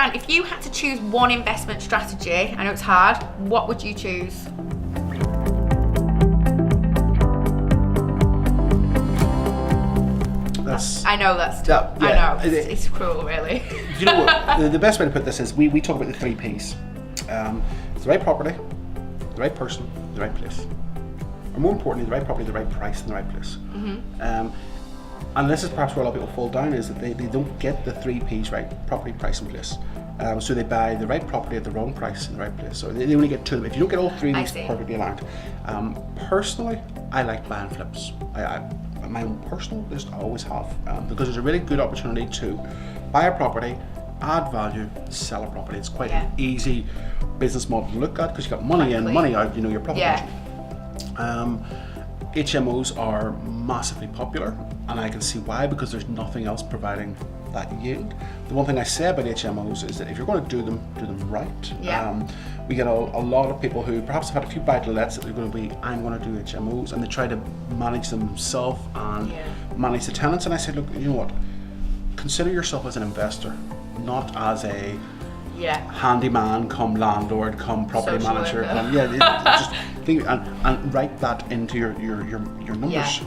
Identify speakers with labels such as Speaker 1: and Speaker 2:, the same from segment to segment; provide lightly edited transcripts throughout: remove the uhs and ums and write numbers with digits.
Speaker 1: Grant, if you had to choose one investment strategy, I know it's hard, what would you choose? I know that's tough. Yeah, I know, it's cruel, really.
Speaker 2: You know what, the best way to put this is, we talk about the 3 Ps. It's the right property, the right person, the right place. Or more importantly, the right property, the right price, and the right place. And this is perhaps where a lot of people fall down, is that they don't get the 3 Ps right: property, price, and place. So they buy the right property at the wrong price in the right place. So they only get 2 of them. If you don't get all 3 of these perfectly aligned. Personally, I like buy and flips. My own personal list I always have, because there's a really good opportunity to buy a property, add value, sell a property. It's quite an easy business model to look at, because you've got money in, money out, you know your profit margin. HMOs are massively popular, and I can see why, because there's nothing else providing that yield. The one thing I say about HMOs is that if you're going to do them right. We get a lot of people who perhaps have had a few buy-to-lets that they're going to be, I'm going to do HMOs, and they try to manage them themselves and manage the tenants. And I said, look, you know what? Consider yourself as an investor, not as a handyman, come landlord, come property manager. Just think and write that into your numbers.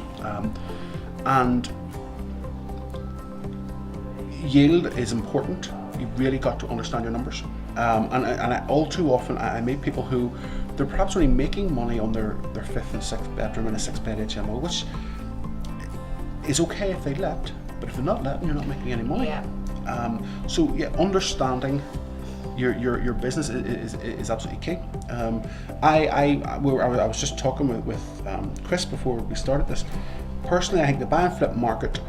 Speaker 2: And yield is important. You've really got to understand your numbers. And all too often I meet people who they're perhaps only making money on their 5th and 6th bedroom in a 6-bed HMO, which is okay if they let, but if they're not letting, you're not making any money. So understanding your business is absolutely key. I was just talking with Chris before we started this. Personally, I think the buy and flip market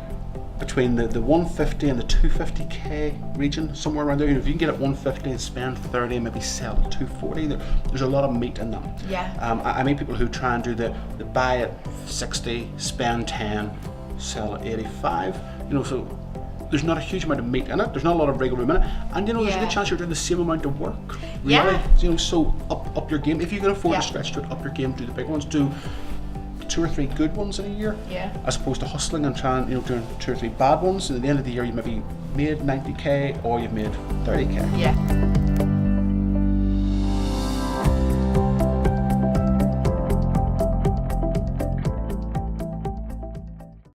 Speaker 2: between the 150 and the 250k region, somewhere around there. If you can get at 150 and spend 30 and maybe sell at 240, there's a lot of meat in that. I meet people who try and do the buy at 60, spend 10, sell at 85. So there's not a huge amount of meat in it. There's not a lot of wriggle room in it, and there's a good chance you're doing the same amount of work. Really. So up your game. If you can afford to stretch to it, up your game. Do the big ones. Do 2 or 3 good ones in a year, as opposed to hustling and trying, doing 2 or 3 bad ones. And at the end of the year, you maybe made 90k or you've made 30k.